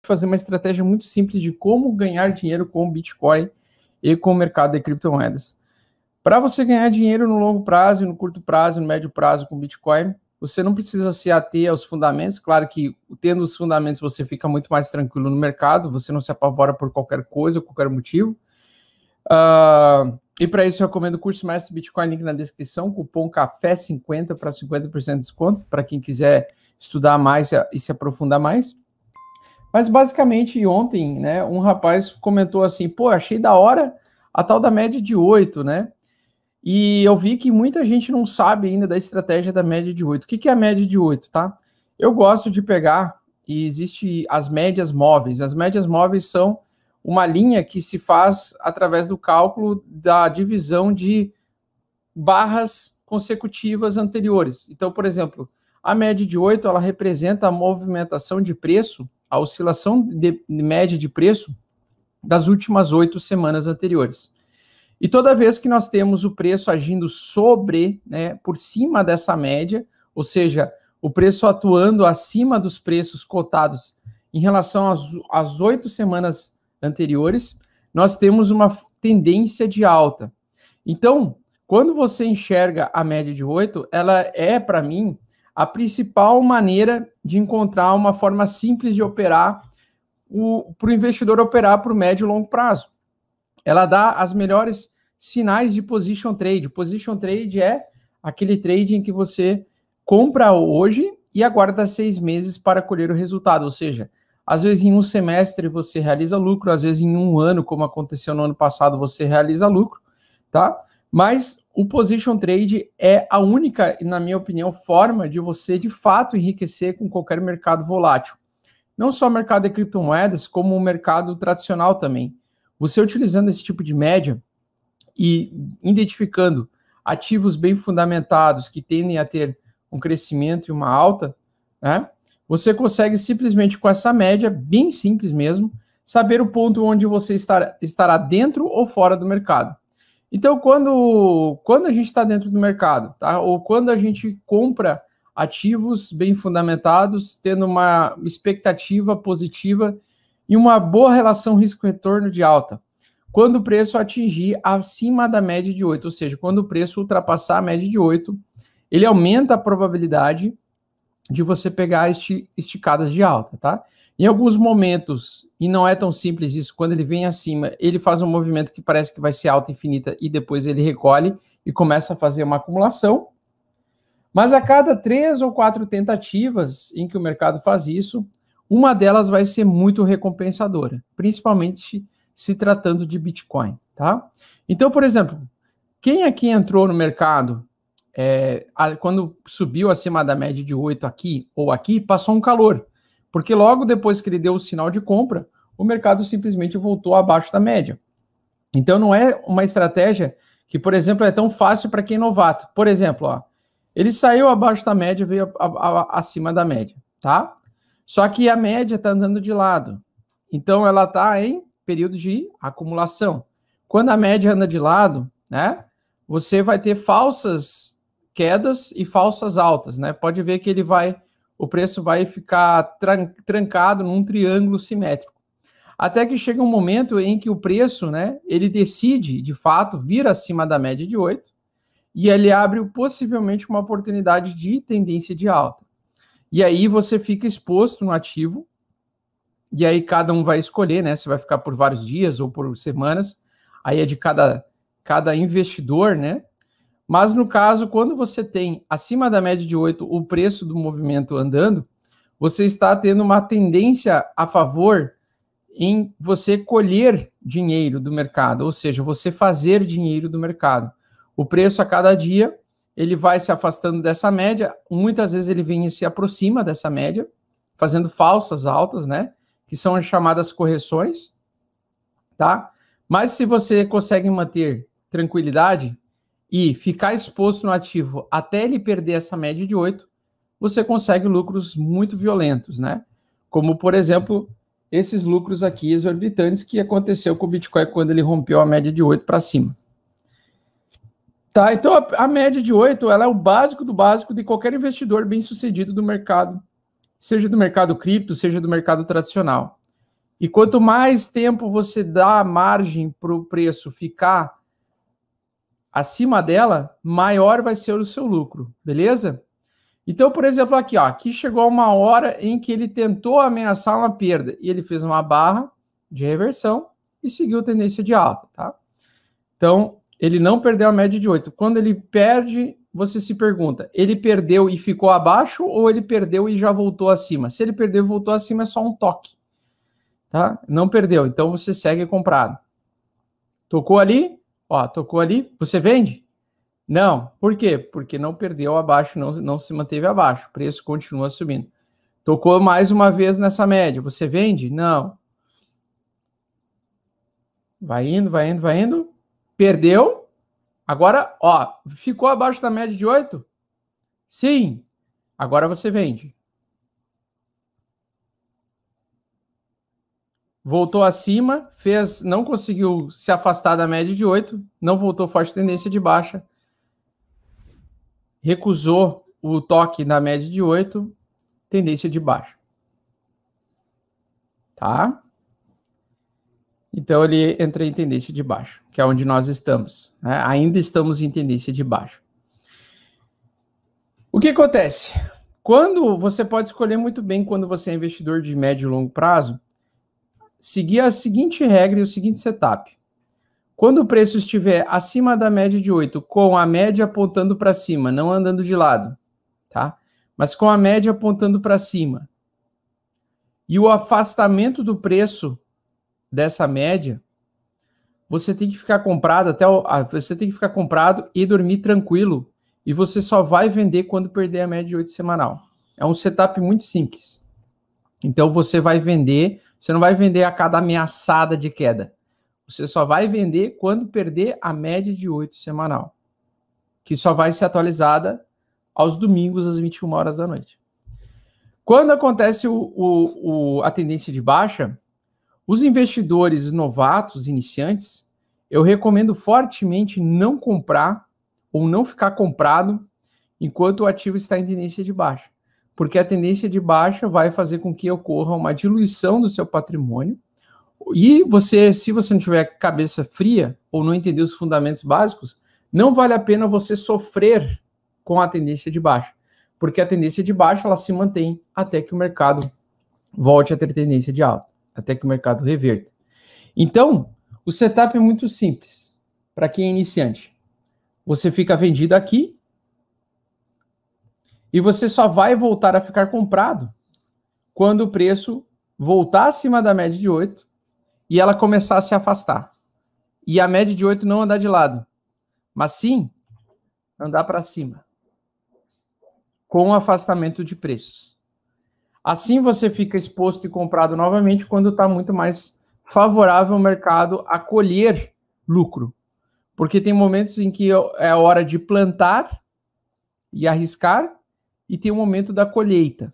fazer uma estratégia muito simples de como ganhar dinheiro com o Bitcoin e com o mercado de criptomoedas. Para você ganhar dinheiro no longo prazo, no curto prazo, no médio prazo com Bitcoin, você não precisa se ater aos fundamentos. Claro que tendo os fundamentos você fica muito mais tranquilo no mercado, você não se apavora por qualquer coisa, qualquer motivo. E para isso eu recomendo o curso Mestre Bitcoin, link na descrição, cupom CAFÉ50 para 50% de desconto, para quem quiser estudar mais e se aprofundar mais. Mas basicamente ontem, né, um rapaz comentou assim, pô, achei da hora a tal da média de 8, né? E eu vi que muita gente não sabe ainda da estratégia da média de 8. O que é a média de 8, tá? Eu gosto de pegar, e existe as médias móveis. As médias móveis são uma linha que se faz através do cálculo da divisão de barras consecutivas anteriores. Então, por exemplo, a média de 8, ela representa a movimentação de preço, a oscilação de média de preço das últimas 8 semanas anteriores. E toda vez que nós temos o preço agindo sobre, né, por cima dessa média, ou seja, o preço atuando acima dos preços cotados em relação às 8 semanas anteriores, nós temos uma tendência de alta. Então, quando você enxerga a média de 8, ela é, para mim, a principal maneira de encontrar uma forma simples de operar, para o investidor operar para o médio e longo prazo. Ela dá as melhores sinais de position trade. Position trade é aquele trade em que você compra hoje e aguarda 6 meses para colher o resultado. Ou seja, às vezes em um semestre você realiza lucro, às vezes em um ano, como aconteceu no ano passado, você realiza lucro, tá? Mas o position trade é a única, na minha opinião, forma de você de fato enriquecer com qualquer mercado volátil. Não só o mercado de criptomoedas, como o mercado tradicional também. Você utilizando esse tipo de média e identificando ativos bem fundamentados que tendem a ter um crescimento e uma alta, né, você consegue simplesmente com essa média, bem simples mesmo, saber o ponto onde você estará dentro ou fora do mercado. Então, quando a gente está dentro do mercado, tá, ou quando a gente compra ativos bem fundamentados, tendo uma expectativa positiva e uma boa relação risco-retorno de alta. Quando o preço atingir acima da média de 8, ou seja, quando o preço ultrapassar a média de 8, ele aumenta a probabilidade de você pegar esticadas de alta, tá? Em alguns momentos, e não é tão simples isso, quando ele vem acima, ele faz um movimento que parece que vai ser alta infinita e depois ele recolhe e começa a fazer uma acumulação. Mas a cada 3 ou 4 tentativas em que o mercado faz isso, uma delas vai ser muito recompensadora, principalmente se tratando de Bitcoin, tá? Então, por exemplo, quem aqui entrou no mercado quando subiu acima da média de 8 aqui ou aqui, passou um calor, porque logo depois que ele deu o sinal de compra, o mercado simplesmente voltou abaixo da média. Então, não é uma estratégia que, por exemplo, é tão fácil para quem é novato. Por exemplo, ó, ele saiu abaixo da média, veio acima da média, tá? Só que a média está andando de lado. Então, ela está em período de acumulação. Quando a média anda de lado, né, você vai ter falsas quedas e falsas altas, né? Pode ver que o preço vai ficar trancado num triângulo simétrico. Até que chega um momento em que o preço, né, ele decide, de fato, vir acima da média de 8 e ele abre possivelmente uma oportunidade de tendência de alta. E aí você fica exposto no ativo, e aí cada um vai escolher, né, se vai ficar por vários dias ou por semanas, aí é de cada investidor, né? Mas no caso, quando você tem acima da média de 8 o preço do movimento andando, você está tendo uma tendência a favor em você colher dinheiro do mercado, ou seja, você fazer dinheiro do mercado. O preço a cada dia, ele vai se afastando dessa média, muitas vezes ele vem e se aproxima dessa média, fazendo falsas altas, né, que são as chamadas correções, tá? Mas se você consegue manter tranquilidade e ficar exposto no ativo até ele perder essa média de 8, você consegue lucros muito violentos, né? Como, por exemplo, esses lucros aqui exorbitantes que aconteceu com o Bitcoin quando ele rompeu a média de 8 para cima. Tá, então a média de 8, ela é o básico do básico de qualquer investidor bem-sucedido do mercado, seja do mercado cripto, seja do mercado tradicional. E quanto mais tempo você dá margem para o preço ficar acima dela, maior vai ser o seu lucro, beleza? Então, por exemplo, aqui, ó, aqui chegou uma hora em que ele tentou ameaçar uma perda e ele fez uma barra de reversão e seguiu tendência de alta, tá? Então, ele não perdeu a média de 8. Quando ele perde, você se pergunta, ele perdeu e ficou abaixo ou ele perdeu e já voltou acima? Se ele perdeu e voltou acima, é só um toque, tá? Não perdeu, então você segue comprado. Tocou ali, ó, tocou ali, você vende? Não. Por quê? Porque não perdeu abaixo, não se manteve abaixo. O preço continua subindo. Tocou mais uma vez nessa média. Você vende? Não. Vai indo, vai indo, vai indo. Perdeu. Agora, ó, ficou abaixo da média de 8? Sim. Agora você vende. Voltou acima, não conseguiu se afastar da média de 8, não voltou forte tendência de baixa. Recusou o toque na média de 8, tendência de baixa. Tá? Então ele entra em tendência de baixa, que é onde nós estamos. Né? Ainda estamos em tendência de baixa. O que acontece? Quando você pode escolher muito bem, quando você é investidor de médio e longo prazo, seguir a seguinte regra e o seguinte setup. Quando o preço estiver acima da média de 8, com a média apontando para cima, não andando de lado, tá? Mas com a média apontando para cima, e o afastamento do preço dessa média, você tem que ficar comprado você tem que ficar comprado e dormir tranquilo, e você só vai vender quando perder a média de 8 semanal. É um setup muito simples. Então você vai vender, você não vai vender a cada ameaçada de queda. Você só vai vender quando perder a média de 8 semanal, que só vai ser atualizada aos domingos às 21 horas da noite. Quando acontece a tendência de baixa, os investidores novatos, iniciantes, eu recomendo fortemente não comprar ou não ficar comprado enquanto o ativo está em tendência de baixa, porque a tendência de baixa vai fazer com que ocorra uma diluição do seu patrimônio. E se você não tiver cabeça fria ou não entender os fundamentos básicos, não vale a pena você sofrer com a tendência de baixa, porque a tendência de baixa ela se mantém até que o mercado volte a ter tendência de alta, até que o mercado reverta. Então, o setup é muito simples para quem é iniciante. Você fica vendido aqui e você só vai voltar a ficar comprado quando o preço voltar acima da média de 8 e ela começar a se afastar. E a média de 8 não andar de lado, mas sim andar para cima, com o afastamento de preços. Assim você fica exposto e comprado novamente quando está muito mais favorável ao mercado a colher lucro. Porque tem momentos em que é hora de plantar e arriscar, e tem o momento da colheita.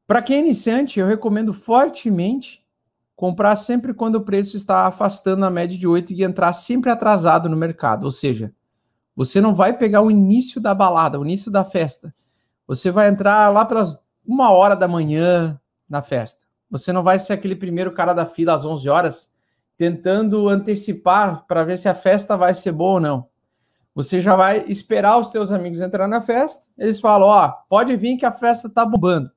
Para quem é iniciante, eu recomendo fortemente comprar sempre quando o preço está afastando a média de 8 e entrar sempre atrasado no mercado. Ou seja, você não vai pegar o início da balada, o início da festa. Você vai entrar lá pelas 1h da manhã na festa. Você não vai ser aquele primeiro cara da fila às 11 horas tentando antecipar para ver se a festa vai ser boa ou não. Você já vai esperar os teus amigos entrar na festa. Eles falam, ó, pode vir que a festa tá bombando.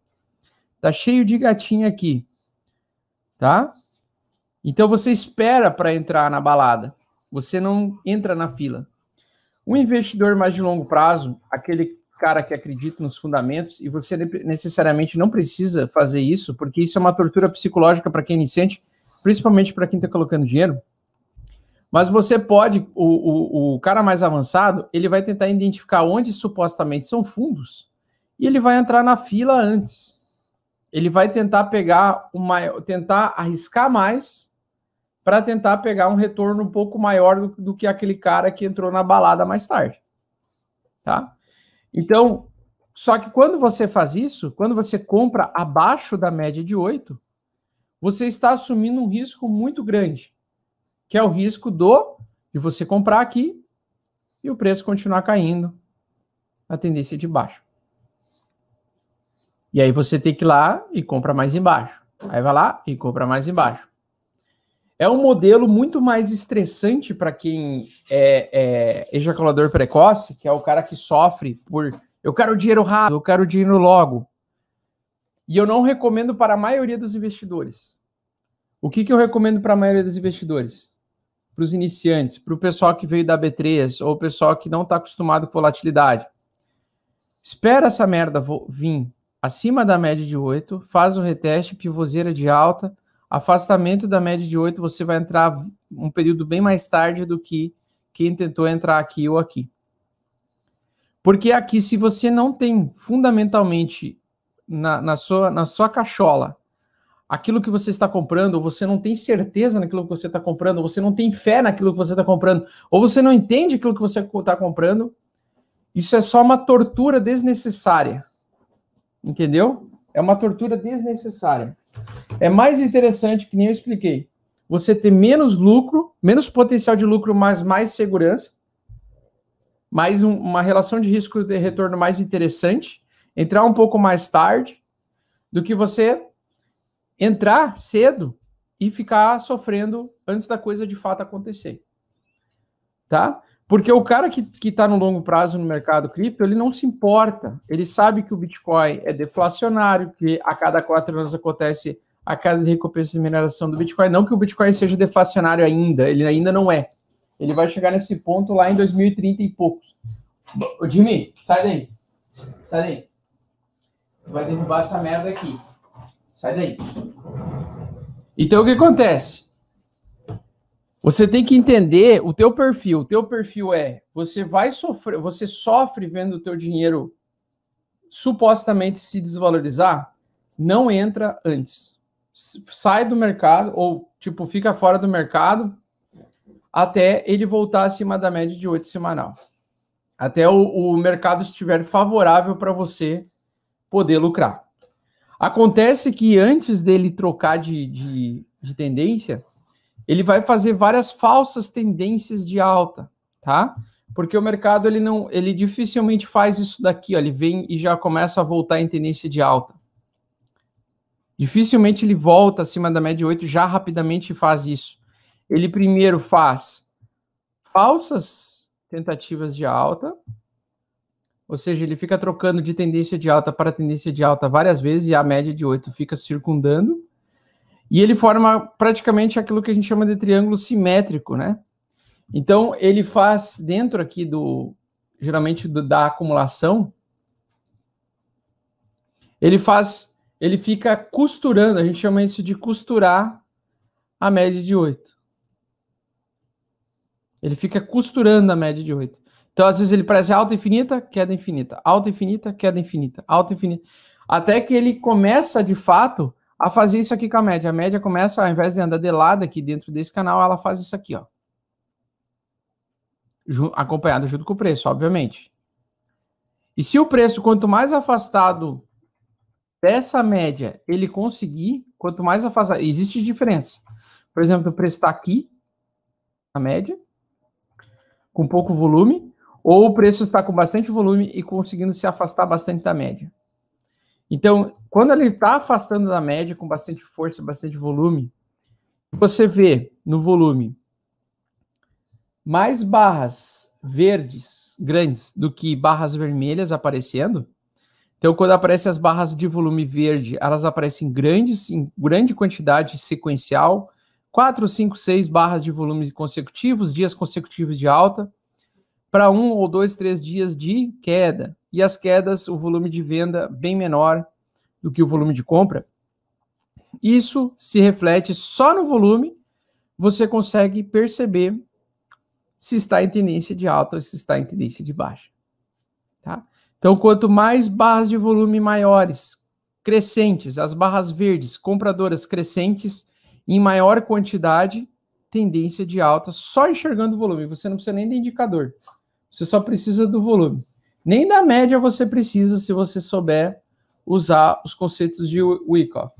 Tá cheio de gatinho aqui. Tá? Então você espera para entrar na balada. Você não entra na fila. Um investidor mais de longo prazo, aquele cara que acredita nos fundamentos, e você necessariamente não precisa fazer isso, porque isso é uma tortura psicológica para quem é iniciante, principalmente para quem está colocando dinheiro. Mas você pode, o cara mais avançado, ele vai tentar identificar onde supostamente são fundos, e ele vai entrar na fila antes. Ele vai tentar tentar arriscar mais para tentar pegar um retorno um pouco maior do que aquele cara que entrou na balada mais tarde. Tá? Então, só que quando você faz isso, quando você compra abaixo da média de 8, você está assumindo um risco muito grande, que é o risco de você comprar aqui e o preço continuar caindo, a tendência de baixo. E aí você tem que ir lá e compra mais embaixo. Aí vai lá e compra mais embaixo. É um modelo muito mais estressante para quem é ejaculador precoce, que é o cara que sofre por eu quero dinheiro rápido, eu quero dinheiro logo. E eu não recomendo para a maioria dos investidores. O que eu recomendo para a maioria dos investidores? Para os iniciantes, para o pessoal que veio da B3 ou o pessoal que não está acostumado com volatilidade. Espera essa merda vir acima da média de 8, faz o reteste, pivôzeira de alta, afastamento da média de 8, você vai entrar um período bem mais tarde do que quem tentou entrar aqui ou aqui. Porque aqui, se você não tem fundamentalmente na sua cachola aquilo que você está comprando, ou você não tem certeza naquilo que você está comprando, ou você não tem fé naquilo que você está comprando, ou você não entende aquilo que você está comprando, isso é só uma tortura desnecessária. Entendeu? É uma tortura desnecessária. É mais interessante, que nem eu expliquei, você ter menos lucro, menos potencial de lucro, mas mais segurança, mais uma relação de risco de retorno mais interessante, entrar um pouco mais tarde, do que você entrar cedo e ficar sofrendo antes da coisa de fato acontecer. Tá? Porque o cara que está no longo prazo no mercado cripto, ele não se importa. Ele sabe que o Bitcoin é deflacionário, que a cada 4 anos acontece a queda de recompensa de mineração do Bitcoin. Não que o Bitcoin seja deflacionário ainda, ele ainda não é. Ele vai chegar nesse ponto lá em 2030 e poucos. Ô, Jimmy, sai daí. Sai daí. Vai derrubar essa merda aqui. Sai daí. Então, o que acontece? Você tem que entender o teu perfil. O teu perfil você vai sofrer, você sofre vendo o teu dinheiro supostamente se desvalorizar, não entra antes. Sai do mercado, ou tipo, fica fora do mercado, até ele voltar acima da média de 8 semanal. Até o mercado estiver favorável para você poder lucrar. Acontece que antes dele trocar de tendência, ele vai fazer várias falsas tendências de alta, tá? Porque o mercado ele dificilmente faz isso daqui, ó, ele vem e já começa a voltar em tendência de alta. Dificilmente ele volta acima da média de 8, já rapidamente faz isso. Ele primeiro faz falsas tentativas de alta, ou seja, ele fica trocando de tendência de alta para tendência de alta várias vezes e a média de 8 fica circundando. E ele forma praticamente aquilo que a gente chama de triângulo simétrico, né? Então, ele faz dentro aqui geralmente da acumulação, ele fica costurando, a gente chama isso de costurar a média de 8. Ele fica costurando a média de 8. Então, às vezes ele parece alta infinita, queda infinita, alta infinita, queda infinita, alta infinita, até que ele começa, de fato, a fazer isso aqui com a média. A média começa, ao invés de andar de lado aqui dentro desse canal, ela faz isso aqui, ó. Acompanhado junto com o preço, obviamente. E se o preço, quanto mais afastado dessa média ele conseguir, quanto mais afastado, existe diferença. Por exemplo, o preço está aqui, a média, com pouco volume, ou o preço está com bastante volume e conseguindo se afastar bastante da média. Então, quando ele está afastando da média com bastante força, bastante volume, você vê no volume mais barras verdes grandes do que barras vermelhas aparecendo. Então, quando aparecem as barras de volume verde, elas aparecem grandes, em grande quantidade sequencial, 4, 5, 6 barras de volume consecutivos, dias consecutivos de alta, para 1 ou 2, 3 dias de queda. E as quedas, o volume de venda bem menor do que o volume de compra. Isso se reflete só no volume, você consegue perceber se está em tendência de alta ou se está em tendência de baixa. Tá? Então, quanto mais barras de volume maiores, crescentes, as barras verdes, compradoras crescentes, em maior quantidade, tendência de alta, só enxergando o volume. Você não precisa nem de indicador. Você só precisa do volume. Nem da média você precisa se você souber usar os conceitos de Wyckoff.